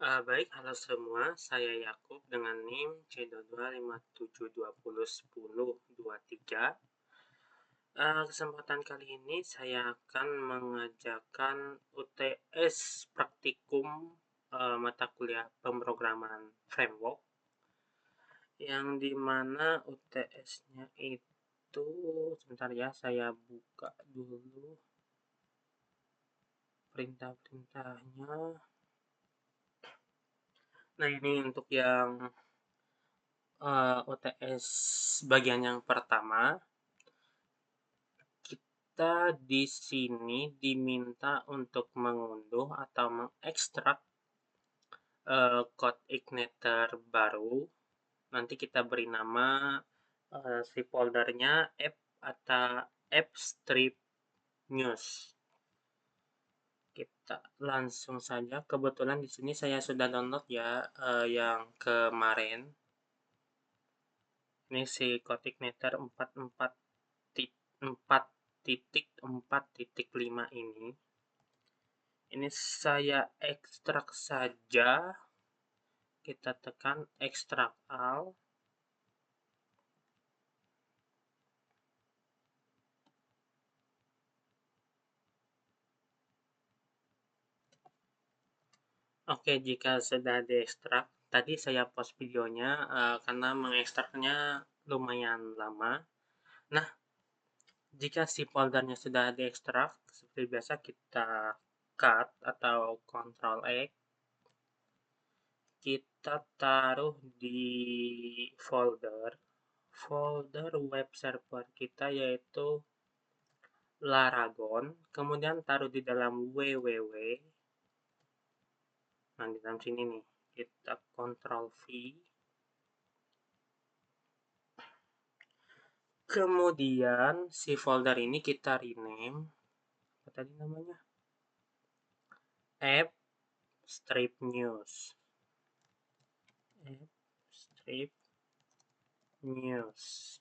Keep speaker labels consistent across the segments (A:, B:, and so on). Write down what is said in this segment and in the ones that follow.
A: Baik, halo semua. Saya Yakub dengan NIM C2257201023. Kesempatan kali ini saya akan mengajarkan UTS praktikum mata kuliah pemrograman framework, yang dimana UTS-nya itu, sebentar ya, saya buka dulu perintah-perintahnya. Nah, ini untuk yang UTS bagian yang pertama, kita di sini diminta untuk mengunduh atau mengekstrak code igniter baru. Nanti kita beri nama si foldernya app atau app strip news. Kita langsung saja. Kebetulan di sini saya sudah download ya yang kemarin. Ini si code igniter 4.4.5 ini. Ini saya ekstrak saja. Kita tekan ekstrak all. Oke, jika sudah diekstrak, tadi saya pause videonya karena mengekstraknya lumayan lama. Nah, jika si foldernya sudah diekstrak, seperti biasa kita cut atau Ctrl X. Kita taruh di folder web server kita, yaitu Laragon, kemudian taruh di dalam www. Nah, di dalam sini nih, kita Ctrl V. Kemudian si folder ini kita rename. Apa tadi namanya? App strip news. App strip news.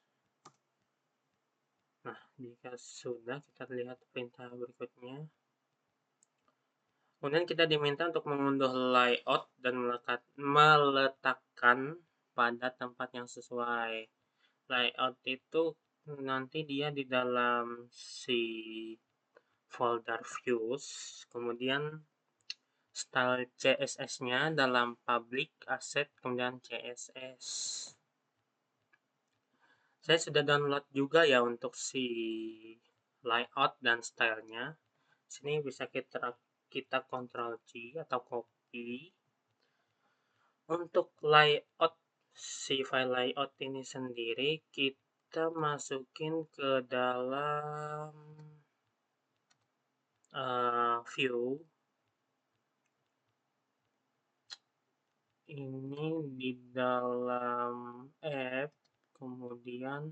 A: Nah, jika sudah, kita lihat perintah berikutnya. Kemudian kita diminta untuk mengunduh layout dan meletakkan pada tempat yang sesuai. Layout itu nanti dia di dalam si folder views, kemudian style CSS-nya dalam public asset, kemudian CSS. Saya sudah download juga ya untuk si layout dan stylenya. Sini bisa kita Ctrl C atau copy. Untuk layout, si file layout ini sendiri kita masukin ke dalam view. Ini di dalam app, kemudian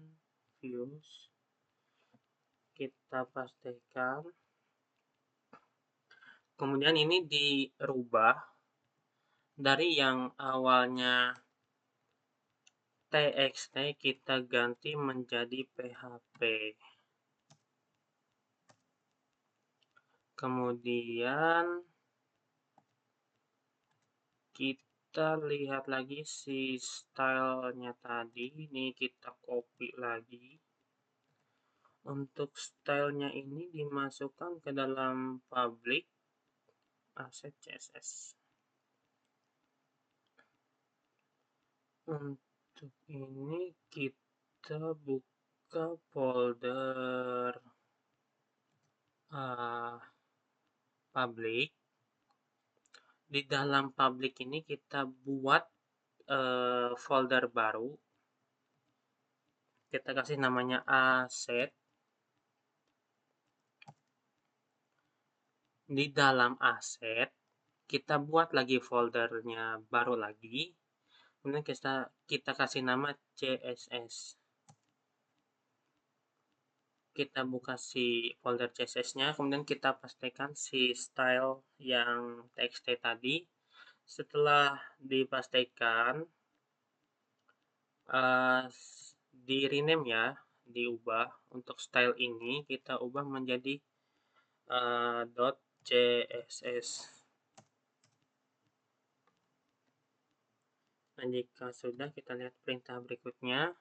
A: views, kita pastikan. Kemudian ini dirubah dari yang awalnya txt, kita ganti menjadi php. Kemudian kita lihat lagi si stylenya tadi, ini kita copy lagi. Untuk stylenya ini dimasukkan ke dalam public asset CSS. Untuk ini kita buka folder public. Di dalam public ini kita buat folder baru. Kita kasih namanya asset. Di dalam asset kita buat lagi foldernya baru lagi. Kemudian kita kasih nama CSS. Kita buka si folder CSS-nya, kemudian kita pastikan si style yang txt tadi. Setelah dipastikan, di rename ya, diubah. Untuk style ini kita ubah menjadi .css. Nah, jika sudah, kita lihat perintah berikutnya.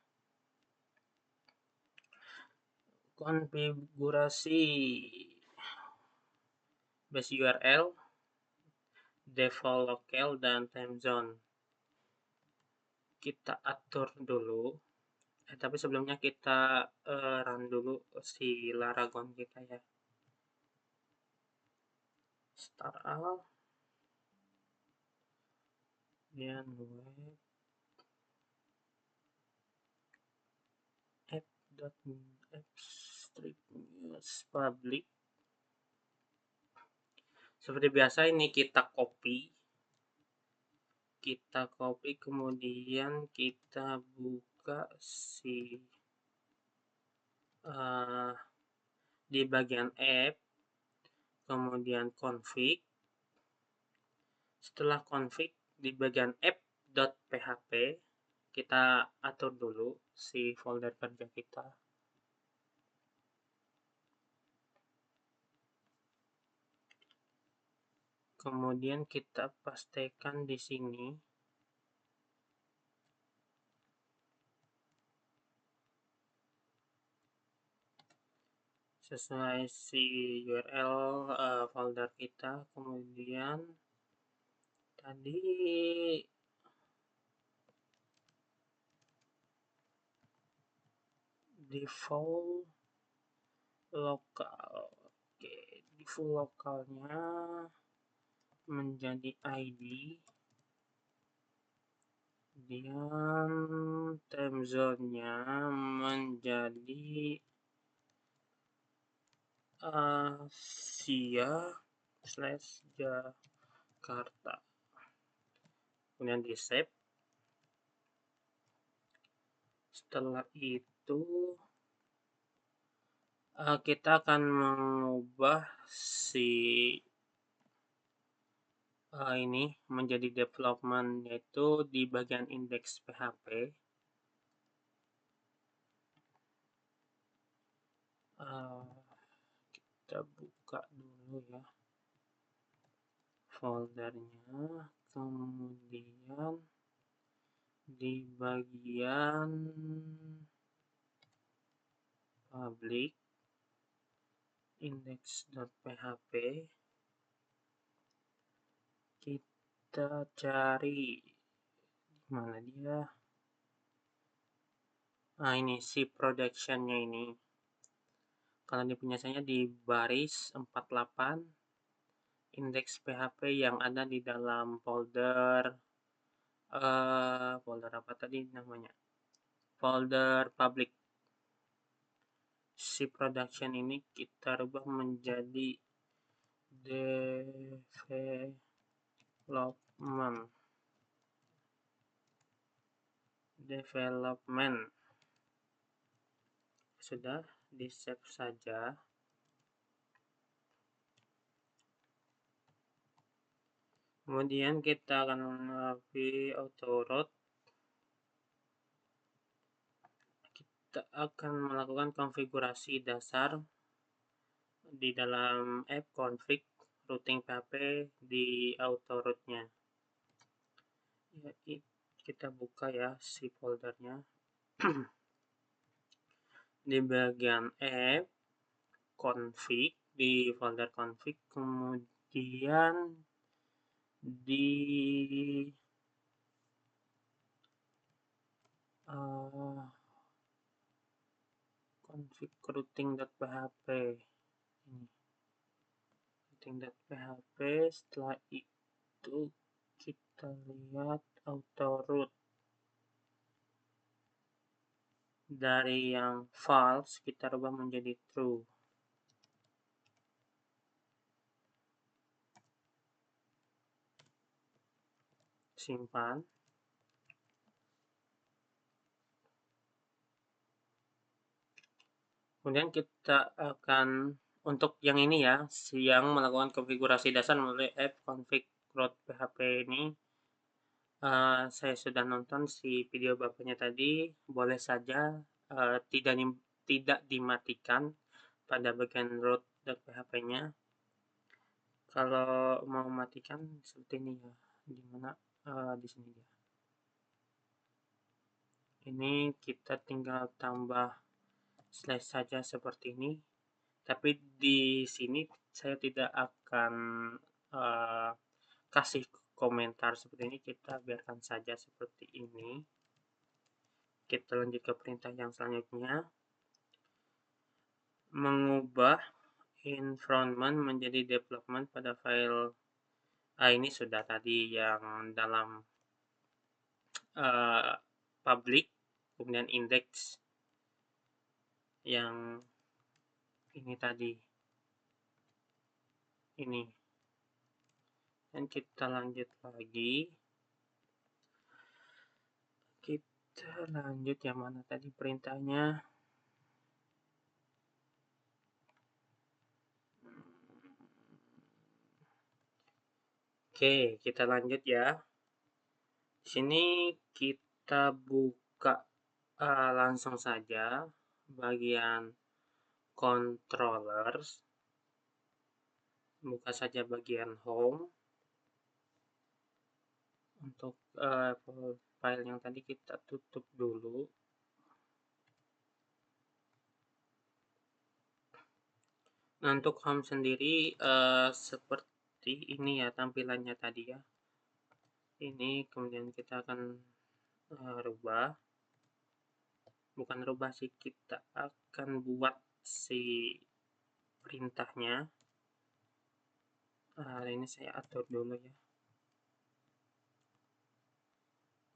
A: Konfigurasi base URL, default locale, dan time zone. Kita atur dulu. Tapi sebelumnya kita run dulu si Laragon kita ya. Start all. Kemudian web app.news public. Seperti biasa ini kita copy, kemudian kita buka si di bagian app, kemudian config. Setelah config di bagian app.php, kita atur dulu si folder kerja kita. Kemudian kita pastikan di sini sesuai si URL folder kita. Kemudian tadi default lokal. Oke, default lokalnya menjadi ID, dan time zone-nya menjadi Asia/Jakarta. Kemudian di save. Setelah itu kita akan mengubah si ini menjadi development, yaitu di bagian indeks PHP. Kita buka dulu ya foldernya, kemudian di bagian public index.php kita cari mana dia. Ini si productionnya ini. Kalau di punya saya di baris 48 indeks PHP yang ada di dalam folder folder apa tadi namanya, folder public. Si production ini kita rubah menjadi development. Sudah, di save saja. Kemudian kita akan melalui autoroute. Kita akan melakukan konfigurasi dasar di dalam app config routing PHP di autoroute-nya. Ya, kita buka ya si foldernya. Di bagian app config, di folder config, kemudian di config routing.php ini routing.php. Setelah itu kita lihat autoroute. Dari yang false kita rubah menjadi true. Simpan. Kemudian kita akan untuk yang ini ya, yang melakukan konfigurasi dasar melalui app config route PHP ini. Saya sudah nonton si video bapaknya tadi. Boleh saja tidak dimatikan pada bagian root.php-nya. Kalau mau matikan seperti ini ya, dimana di sini ya. Ini kita tinggal tambah slash saja seperti ini. Tapi di sini saya tidak akan kasih komentar seperti ini, kita biarkan saja seperti ini. Kita lanjut ke perintah yang selanjutnya, mengubah environment menjadi development pada file ini sudah tadi yang dalam public, kemudian index yang ini tadi ini. Dan kita lanjut lagi, kita lanjut yang mana tadi perintahnya. Oke, kita lanjut ya. Di sini kita buka langsung saja bagian controllers. Buka saja bagian home. Untuk file yang tadi kita tutup dulu. Nah, untuk home sendiri seperti ini ya tampilannya tadi ya. Ini kemudian kita akan rubah. Bukan rubah sih, kita akan buat si perintahnya. Ini saya atur dulu ya.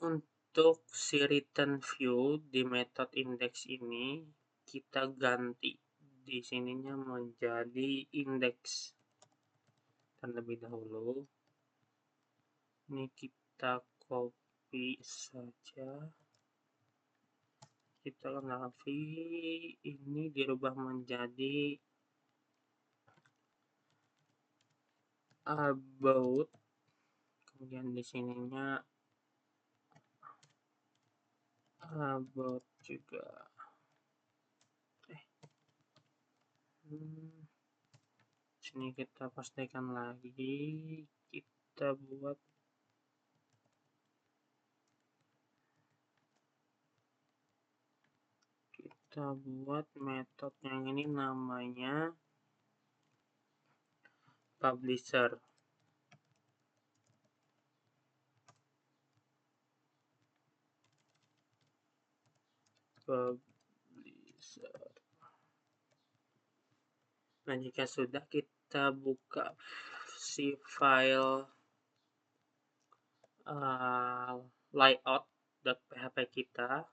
A: Untuk si return view di method index ini kita ganti di sininya menjadi index terlebih dahulu. Ini kita copy saja. Kita copy, ini dirubah menjadi about, kemudian di sininya about juga. Sini kita pastikan lagi, kita buat metode yang ini namanya publisher. Nah, jika sudah, kita buka si file layout.php kita.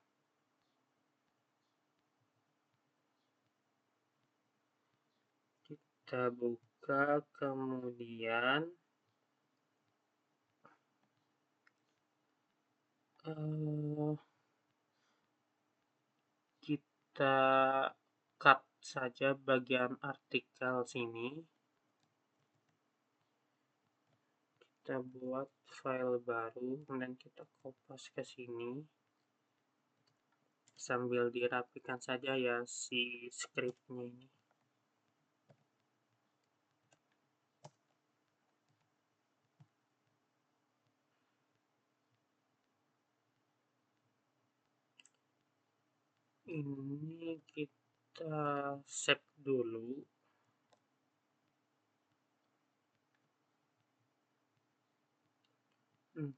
A: Kita buka, kemudian kita cut saja bagian artikel sini. Kita buat file baru, kemudian kita kopas ke sini. Sambil dirapikan saja ya si scriptnya ini. Ini kita save dulu.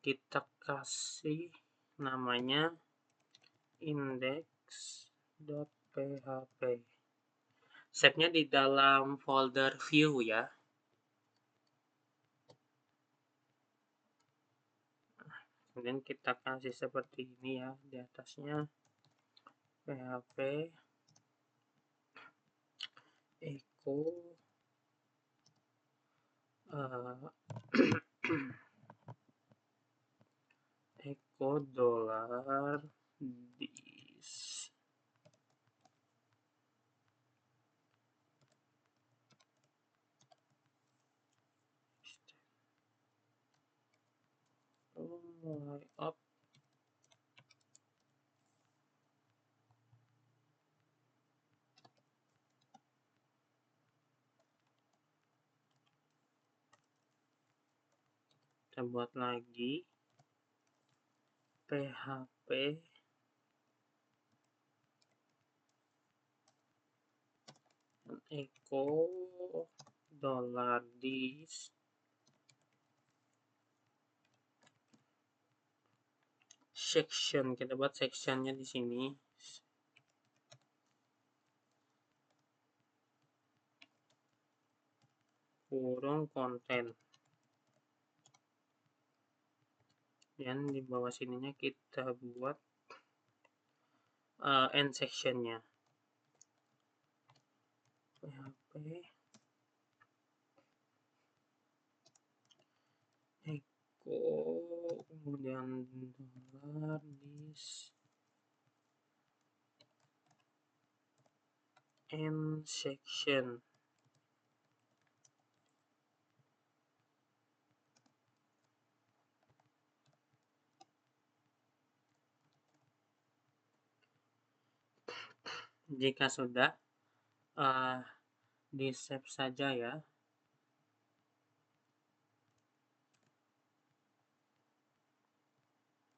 A: Kita kasih namanya index.php. Save-nya di dalam folder view ya. Kemudian kita kasih seperti ini ya, di atasnya php echo echo dollar this. Layout. Kita buat lagi php echo $this section. Kita buat sectionnya di sini. Kurung konten. Dan di bawah sininya kita buat end sectionnya. PHP echo kemudian $this end section. Jika sudah, di save saja ya.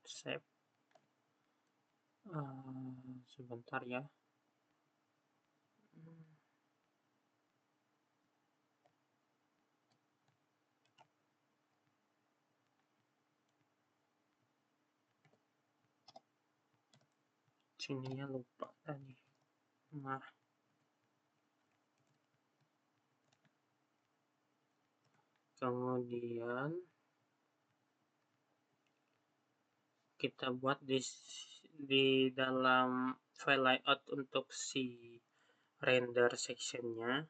A: Save. Sebentar ya. Sininya lupa tadi. Nah, kemudian kita buat di dalam file layout untuk si render sectionnya.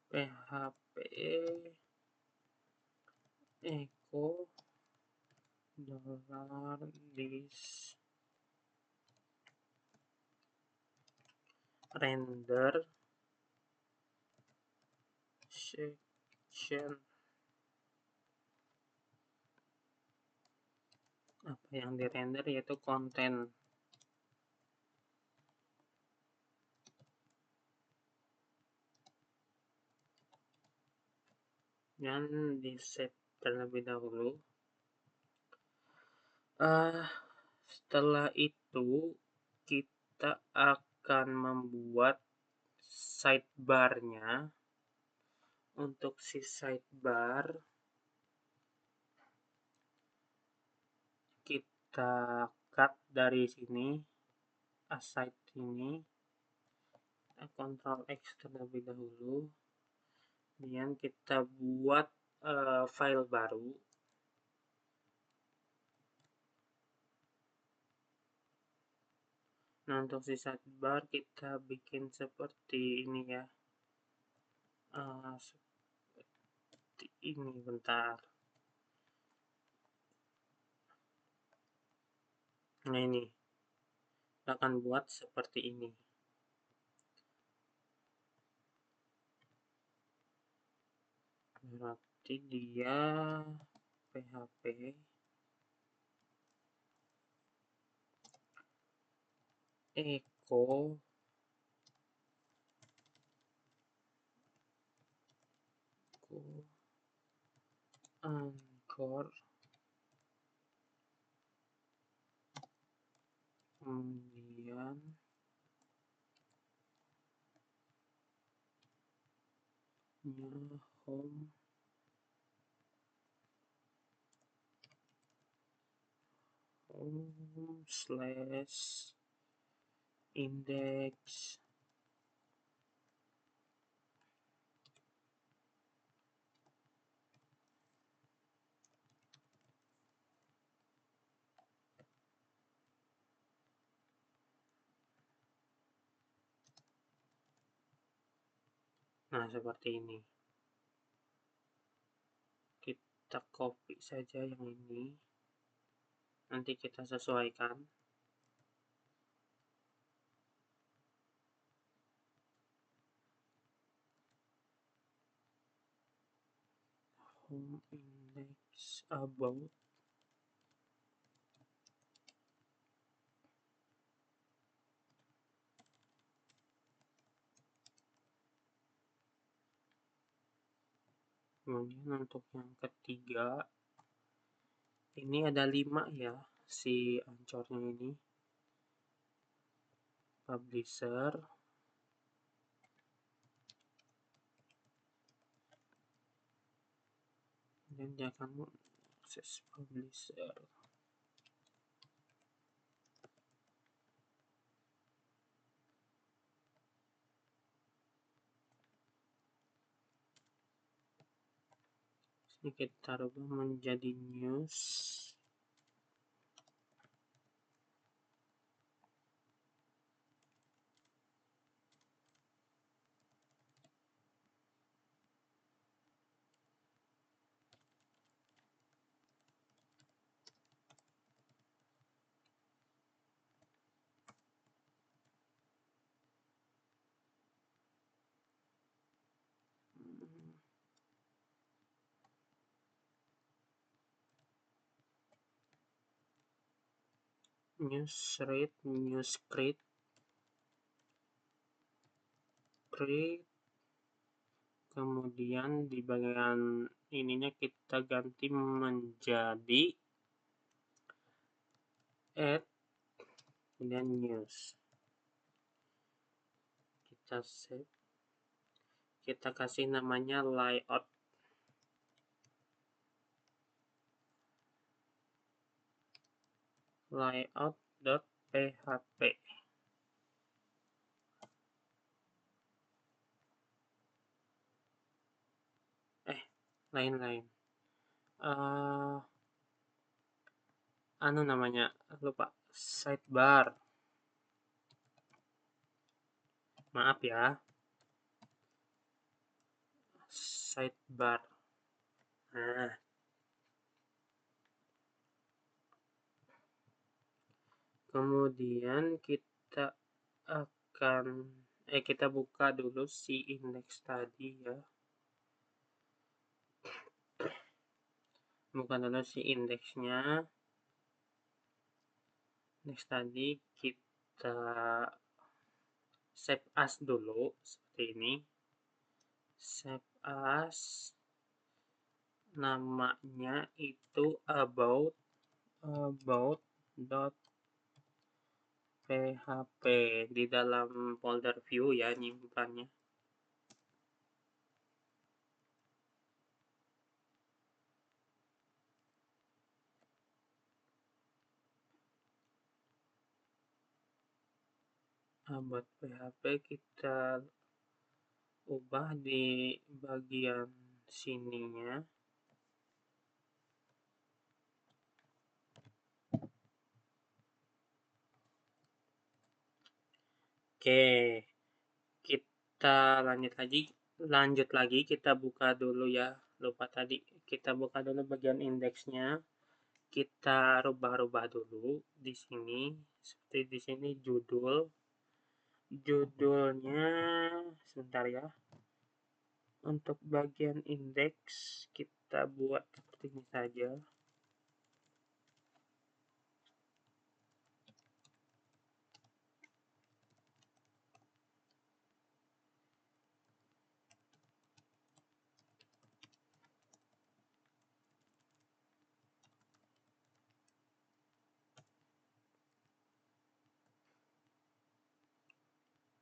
A: PHP echo $this render section. Apa yang di render yaitu konten. Dan di save terlebih dahulu. Setelah itu kita akan membuat sidebar-nya. Untuk si sidebar kita cut dari sini, aside ini, Ctrl X terlebih dahulu. Kemudian kita buat file baru. Nah, untuk si sidebar kita bikin seperti ini ya. Seperti ini, bentar. Nah, ini. Kita akan buat seperti ini. Berarti dia PHP echo anchor kemudian home slash index Nah, seperti ini. Kita copy saja yang ini. Nanti kita sesuaikan. Home index about. Kemudian untuk yang ketiga, ini ada 5 ya si ancornya ini. Publisher, dan dia akan akses publisher. Ini kita rubah menjadi news. News read, news create, kemudian di bagian ininya kita ganti menjadi add, kemudian news. Kita save, kita kasih namanya layout. Layout.php. Lain-lain. Anu namanya, lupa. Sidebar. Maaf ya. Sidebar. Nah. Kemudian kita akan kita buka dulu si indeks tadi ya. Buka dulu si indeksnya. Indeks tadi kita save as dulu seperti ini. Save as, namanya itu about.php di dalam folder view ya nyimpannya. About.php kita ubah di bagian sininya. Oke, kita lanjut lagi, kita buka dulu ya, lupa tadi, kita buka dulu bagian indeksnya, kita rubah-rubah dulu di sini, seperti di sini judulnya, sebentar ya, untuk bagian indeks kita buat seperti ini saja.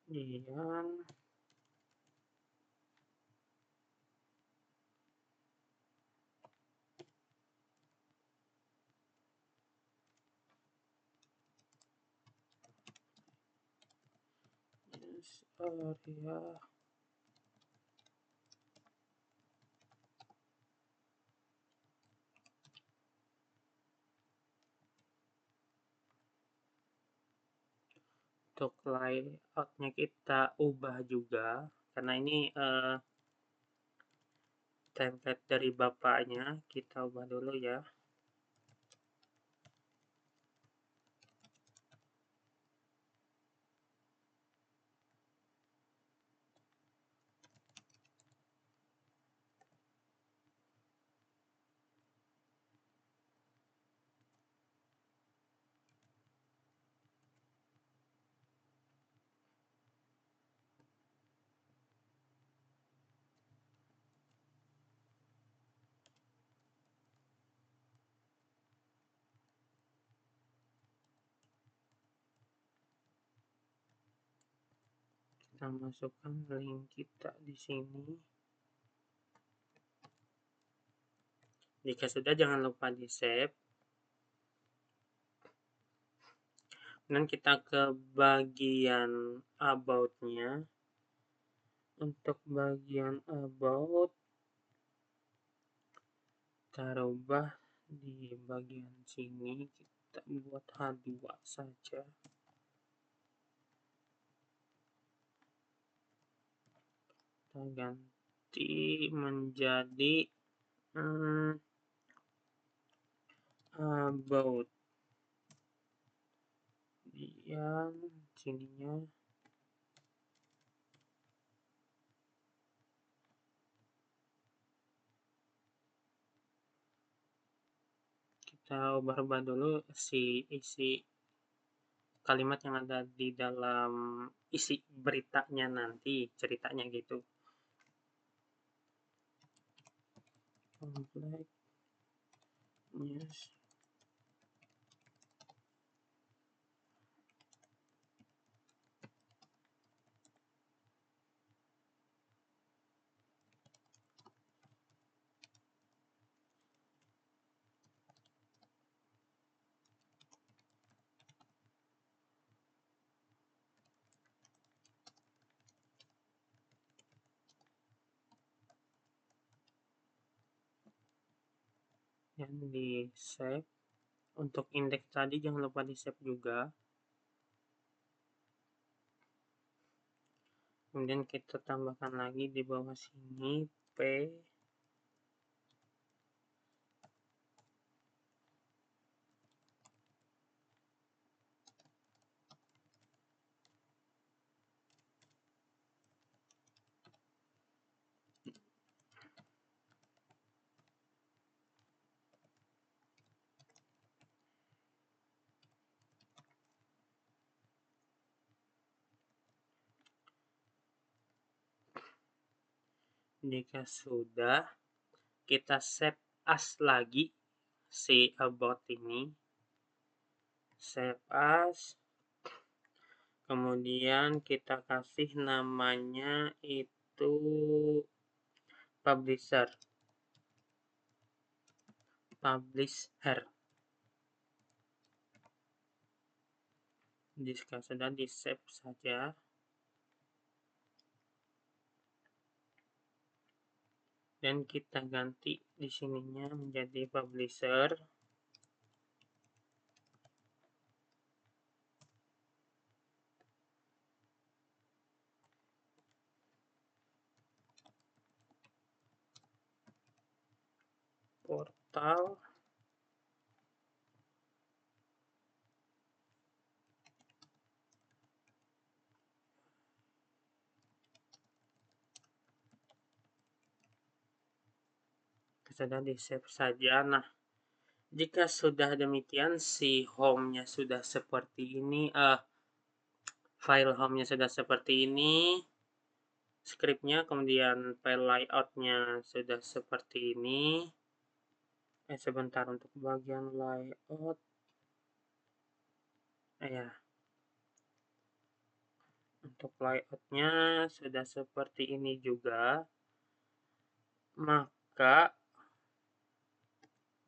A: Kemudian area untuk layoutnya kita ubah juga karena ini template dari bapaknya, kita ubah dulu ya. kita masukkan link kita di sini. Jika sudah, jangan lupa di save. Dan kita ke bagian about-nya. Untuk bagian about, kita rubah di bagian sini, kita buat H2 saja. Kita ganti menjadi about. Kemudian sininya kita ubah-ubah dulu isi kalimat yang ada di dalam isi beritanya nanti, ceritanya gitu. Komplek news. Yang di save. Untuk indeks tadi jangan lupa di save juga. Kemudian kita tambahkan lagi di bawah sini P. Jika sudah, kita save as lagi si about ini. Save as. Kemudian kita kasih namanya itu publisher. Jika sudah, di save saja. Dan kita ganti di sininya menjadi publisher. Portal. Sudah, di save saja. Nah, jika sudah demikian, si home-nya sudah seperti ini, file home-nya sudah seperti ini, script-nya, kemudian file layout-nya sudah seperti ini. Sebentar, untuk bagian layout, ya, untuk layout-nya sudah seperti ini juga. Maka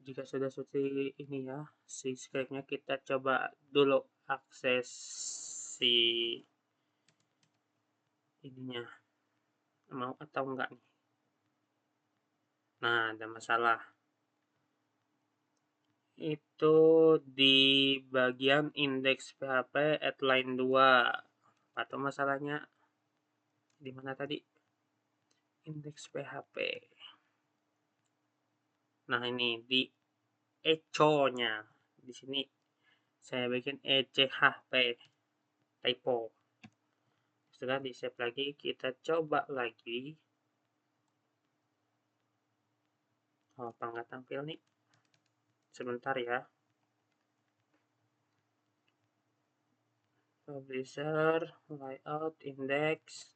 A: jika sudah seperti ini ya, si script-nya, kita coba dulu akses si ininya, mau atau enggak nih. Nah, ada masalah. Itu di bagian indeks PHP at line 2. Atau masalahnya di mana tadi? Indeks PHP. Nah, ini di echo-nya. Di sini saya bikin ECHP, typo. Setelah di save lagi, kita coba lagi. Oh, apa nggak tampil nih? Sebentar ya. Publisher, layout, index.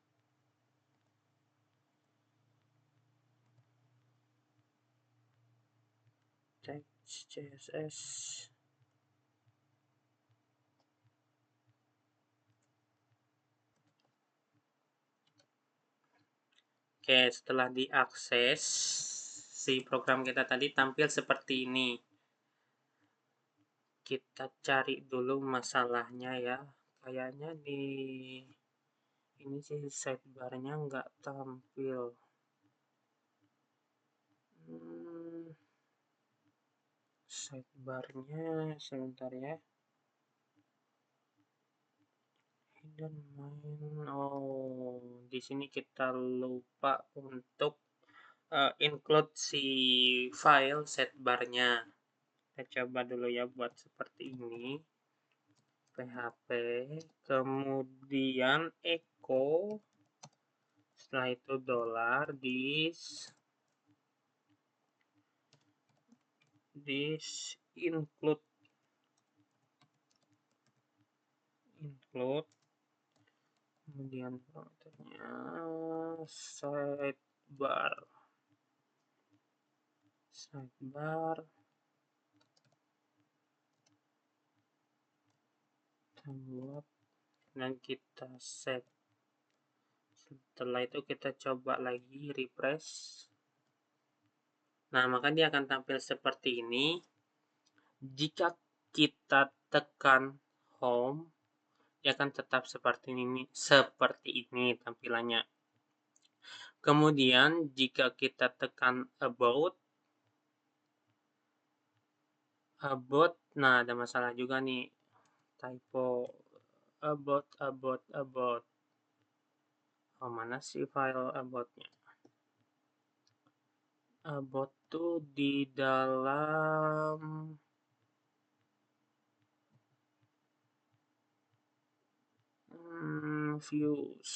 A: Text, CSS. Oke, setelah diakses, si program kita tadi tampil seperti ini. Kita cari dulu masalahnya ya. Kayaknya di ini sih sidebar-nya nggak tampil. Sidebar-nya sebentar ya. Hidden main. Oh, di sini kita lupa untuk include si file sidebar-nya. Kita coba dulu ya buat seperti ini. PHP, kemudian echo, setelah itu dolar this include kemudian parameternya sidebar kita buat dan kita save. Setelah itu kita coba lagi refresh. Nah, maka dia akan tampil seperti ini. Jika kita tekan home, dia akan tetap seperti ini tampilannya. Kemudian jika kita tekan about, nah ada masalah juga nih, typo about. Oh, mana sih file about-nya? About tuh di dalam views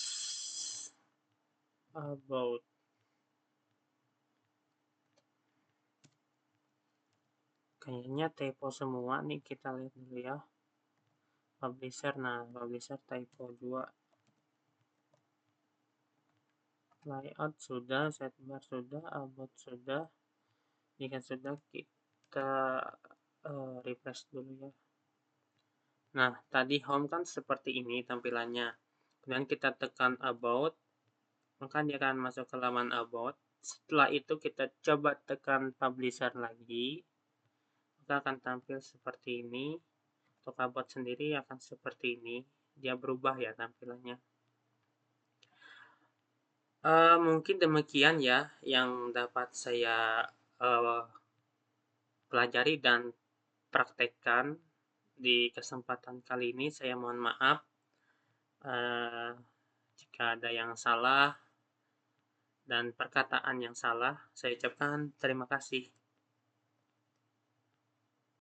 A: about. Kayaknya typo semua nih, kita lihat dulu ya. Publisher, nah publisher typo 2. Layout sudah, sidebar sudah, about sudah. Jika sudah, kita refresh dulu ya. Nah, tadi home kan seperti ini tampilannya. Kemudian kita tekan about, maka dia akan masuk ke halaman about. Setelah itu kita coba tekan publisher lagi, maka akan tampil seperti ini. Untuk about sendiri akan seperti ini. Dia berubah ya tampilannya. Mungkin demikian ya yang dapat saya pelajari dan praktekkan di kesempatan kali ini. Saya mohon maaf jika ada yang salah dan perkataan yang salah. Saya ucapkan terima kasih.